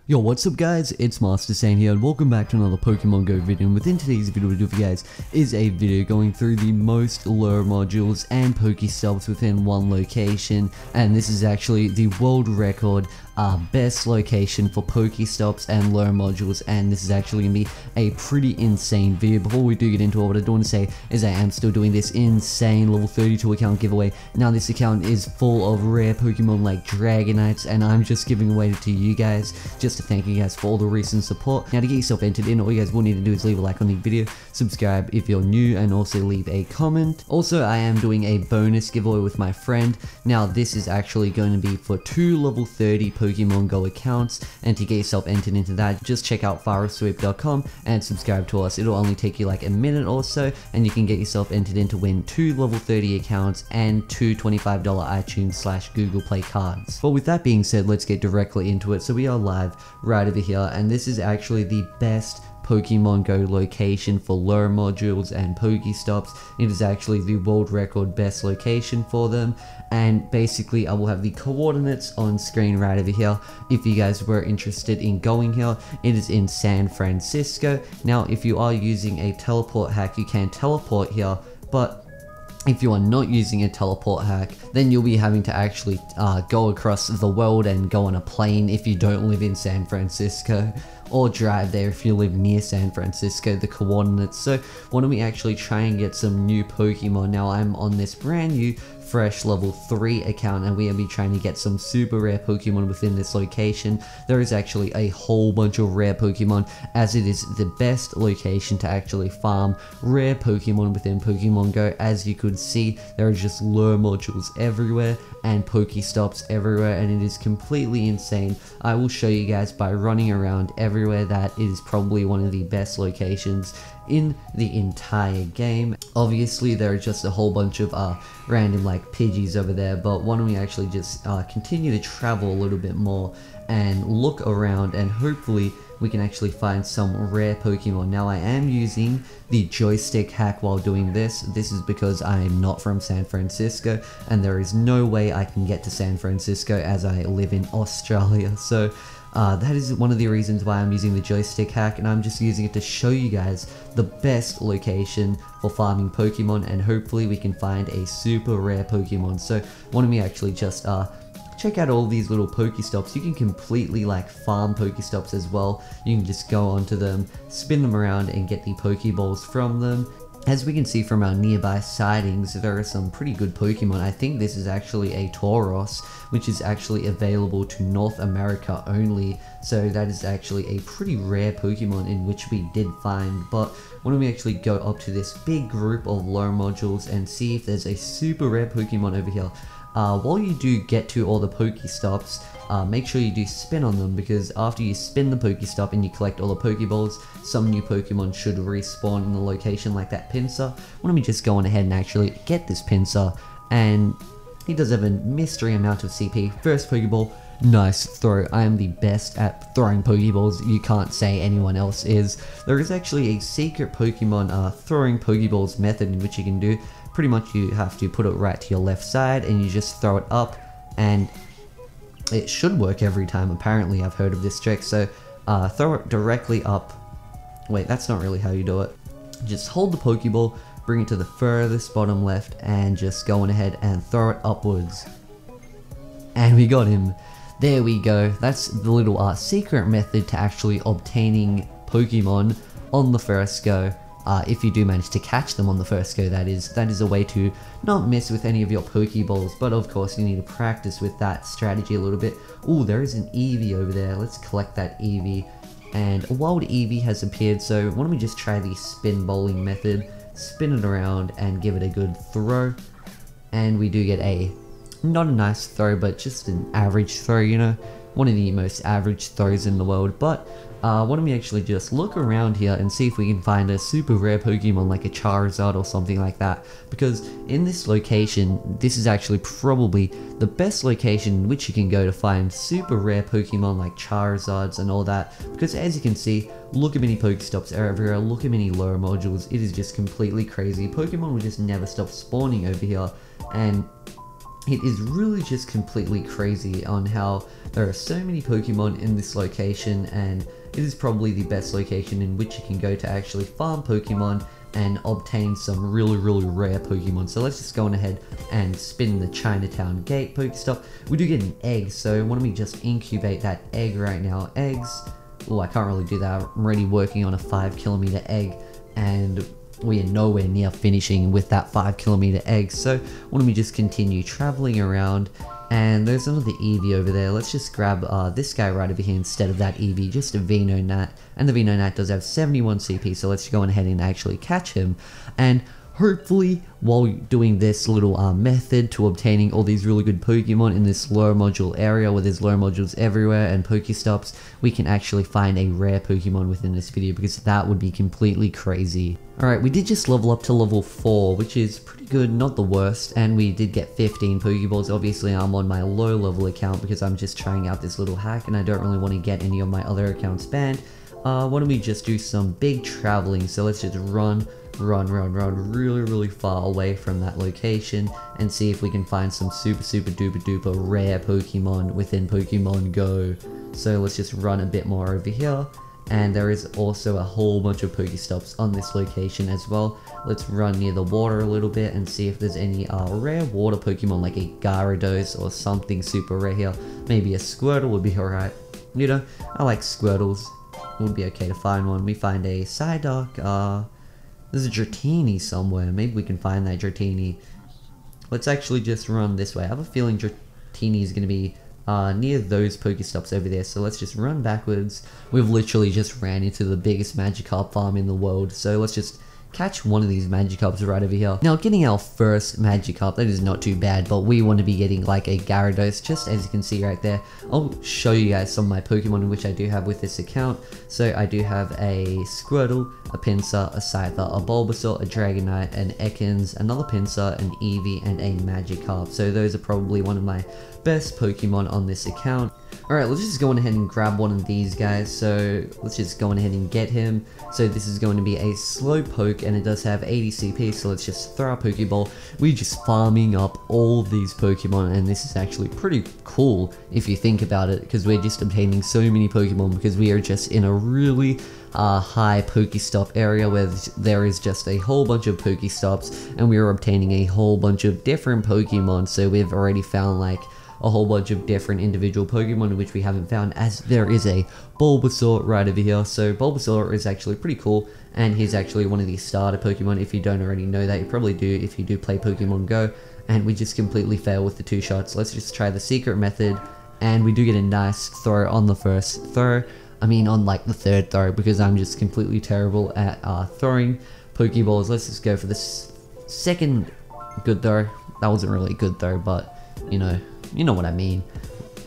Yo, what's up guys, it's MasterBall here and welcome back to another Pokemon Go video. And within today's video, what I do for you guys is a video going through the most lure modules and Pokestops within one location. And this is actually the world record best location for Pokestops and lure modules, and this is actually going to be a pretty insane video. Before we do get into it, what I do want to say is I am still doing this insane level 32 account giveaway. Now this account is full of rare Pokemon like Dragonites, and I'm just giving away to you guys just to thank you guys for all the recent support. Now to get yourself entered in, all you guys will need to do is leave a like on the video, subscribe if you're new, and also leave a comment. Also, I am doing a bonus giveaway with my friend. Now this is actually going to be for 2 level 30 Pokemon Go accounts, and to get yourself entered into that, just check out farosweep.com and subscribe to us. It'll only take you like a minute or so, and you can get yourself entered in to win 2 level 30 accounts and 2 $25 iTunes/Google Play cards. But with that being said, let's get directly into it. So we are live right over here, and this is actually the best Pokemon Go location for lure modules and Pokestops. It is actually the world record best location for them, and basically I will have the coordinates on screen right over here if you guys were interested in going here. It is in San Francisco. Now if you are using a teleport hack, you can teleport here, but if you are not using a teleport hack, then you'll be having to actually go across the world and go on a plane if you don't live in San Francisco, or drive there if you live near San Francisco, the coordinates. So why don't we actually try and get some new Pokemon. Now I'm on this brand new fresh level 3 account, and we will be trying to get some super rare Pokemon within this location. There is actually a whole bunch of rare Pokemon, as it is the best location to actually farm rare Pokemon within Pokemon Go. As you could see, there are just lure modules everywhere and Pokestops everywhere, and it is completely insane. I will show you guys by running around everywhere that it is probably one of the best locations in the entire game. Obviously there are just a whole bunch of random like Pidgeys over there, but why don't we actually just continue to travel a little bit more and look around, and hopefully we can actually find some rare Pokemon. Now I am using the Joystick hack while doing this. This is because I am not from San Francisco, and there is no way I can get to San Francisco as I live in Australia. So that is one of the reasons why I'm using the Joystick hack, and I'm just using it to show you guys the best location for farming Pokemon, and hopefully we can find a super rare Pokemon. So why don't we actually just check out all these little Pokestops. You can completely like farm Pokestops as well. You can just go onto them, spin them around, and get the Pokeballs from them. As we can see from our nearby sightings, there are some pretty good Pokemon. I think this is actually a Tauros, which is actually available to North America only. So that is actually a pretty rare Pokemon in which we did find. But why don't we actually go up to this big group of lure modules and see if there's a super rare Pokemon over here. While you do get to all the Pokestops, make sure you do spin on them, because after you spin the Pokestop and you collect all the Pokeballs, some new Pokemon should respawn in the location, like that Pinsir. Why don't we just go on ahead and actually get this Pinsir, and he does have a mystery amount of CP. First Pokeball, nice throw. I am the best at throwing Pokeballs. You can't say anyone else is. There is actually a secret Pokemon throwing Pokeballs method in which you can do. Pretty much you have to put it right to your left side and you just throw it up, and it should work every time. Apparently I've heard of this trick. So throw it directly up. Wait, that's not really how you do it. Just hold the Pokeball, bring it to the furthest bottom left, and just go on ahead and throw it upwards. And we got him. There we go. That's the little secret method to actually obtaining Pokemon on the first go. If you do manage to catch them on the first go, that is a way to not miss with any of your Pokeballs. But of course you need to practice with that strategy a little bit. Oh, there is an Eevee over there. Let's collect that Eevee. And a wild Eevee has appeared, so why don't we just try the spin bowling method. Spin it around and give it a good throw. And we do get not a nice throw, but just an average throw, you know. One of the most average throws in the world. But why don't we actually just look around here and see if we can find a super rare Pokemon like a Charizard or something like that, because in this location, this is actually probably the best location in which you can go to find super rare Pokemon like Charizards and all that, because as you can see, look at many Pokestops everywhere, look at many lure modules. It is just completely crazy. Pokemon will just never stop spawning over here, and It is really just completely crazy on how there are so many Pokemon in this location, and it is probably the best location in which you can go to actually farm Pokemon and obtain some really rare Pokemon. So let's just go on ahead and spin the Chinatown Gate Pokestop. We do get an egg, so why don't we just incubate that egg right now. Eggs, oh, I can't really do that. I'm already working on a 5km egg, and we are nowhere near finishing with that 5km egg. So why don't we just continue traveling around. And there's another Eevee over there. Let's just grab this guy right over here instead of that Eevee, just a Venonat. And the Venonat does have 71 CP, so let's go on ahead and actually catch him. And hopefully, while doing this little method to obtaining all these really good Pokemon in this lure module area where there's lure modules everywhere and Pokestops, we can actually find a rare Pokemon within this video, because that would be completely crazy. Alright, we did just level up to level 4, which is pretty good, not the worst, and we did get 15 Pokeballs. Obviously, I'm on my low level account because I'm just trying out this little hack and I don't really want to get any of my other accounts banned. Why don't we just do some big traveling? So let's just run really far away from that location and see if we can find some super duper rare Pokemon within Pokemon Go. So let's just run a bit more over here, and there is also a whole bunch of Pokestops on this location as well. Let's run near the water a little bit and see if there's any rare water Pokemon like a Gyarados or something super rare here. Maybe a Squirtle would be alright. You know, I like Squirtles. It would be okay to find one. We find a Psyduck, there's a Dratini somewhere. Maybe we can find that Dratini. Let's actually just run this way. I have a feeling Dratini is going to be near those Pokestops over there. So let's just run backwards. We've literally just ran into the biggest Magikarp farm in the world. So let's just catch one of these Magikarps right over here. Now, getting our first Magikarp, that is not too bad, but we want to be getting like a Gyarados, just as you can see right there. I'll show you guys some of my Pokemon which I do have with this account. So I do have a Squirtle, a Pinsir, a Scyther, a Bulbasaur, a Dragonite, an Ekans, another Pinsir, an Eevee, and a Magikarp. So those are probably one of my best Pokemon on this account. Alright, let's just go on ahead and grab one of these guys. So let's just go on ahead and get him. So this is going to be a Slowpoke, and it does have 80 CP, so let's just throw our Pokeball. We're just farming up all of these Pokemon, and this is actually pretty cool if you think about it, because we're just obtaining so many Pokemon because we are just in a really high Pokestop area where there is just a whole bunch of Pokestops, and we are obtaining a whole bunch of different Pokemon. So we've already found like a whole bunch of different individual Pokemon which we haven't found, as there is a Bulbasaur right over here. So Bulbasaur is actually pretty cool, and he's actually one of the starter Pokemon. If you don't already know that, you probably do if you do play Pokemon Go. And we just completely fail with the 2 shots. Let's just try the secret method, and we do get a nice throw on the first throw. I mean on like the 3rd throw, because I'm just completely terrible at throwing Pokeballs. Let's just go for this second good throw. That wasn't really a good throw, but you know what I mean.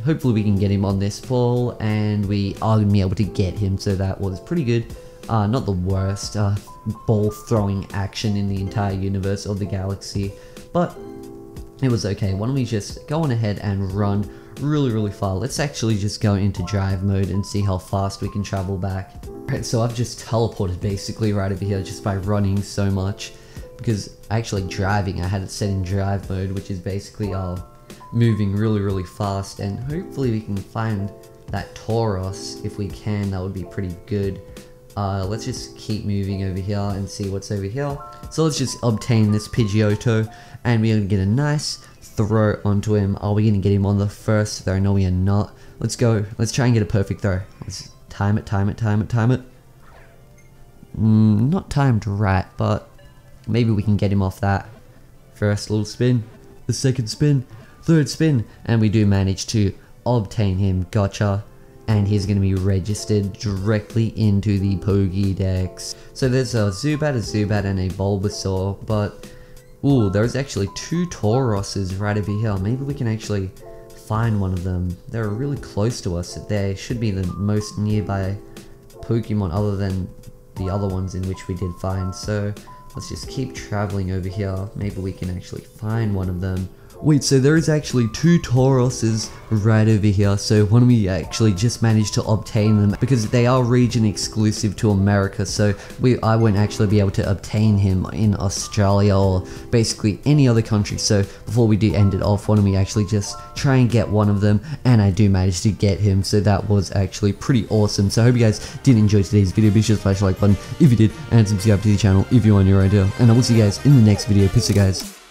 Hopefully we can get him on this ball, and we are going to be able to get him, so that was pretty good. Not the worst ball throwing action in the entire universe of the galaxy, but it was okay. Why don't we just go on ahead and run really far. Let's actually just go into drive mode and see how fast we can travel back. Right, so I've just teleported basically right over here just by running so much, because actually driving, I had it set in drive mode, which is basically moving really fast, and hopefully we can find that Tauros. If we can, that would be pretty good. Let's just keep moving over here and see what's over here. So let's just obtain this Pidgeotto, and we're gonna get a nice throw onto him. Are we gonna get him on the first throw? No, we are not. Let's go. Let's try and get a perfect throw. Let's time it. Not timed right, but maybe we can get him off that first little spin, the second spin, 3rd spin, and we do manage to obtain him. Gotcha. And he's going to be registered directly into the Pokédex. So there's a Zubat, and a Bulbasaur, but ooh, there's actually 2 Tauroses right over here. Maybe we can actually find one of them. They're really close to us. They should be the most nearby Pokemon other than the other ones in which we did find. So let's just keep traveling over here. Maybe we can actually find one of them Wait, so there is actually 2 Tauroses right over here, so why don't we actually just manage to obtain them, because they are region exclusive to America, so I won't actually be able to obtain him in Australia or basically any other country. So before we do end it off, why don't we actually just try and get one of them, and I do manage to get him, so that was actually pretty awesome. So I hope you guys did enjoy today's video. Be sure to smash the like button if you did, and subscribe to the channel if you want your idea, and I will see you guys in the next video. Peace out, guys.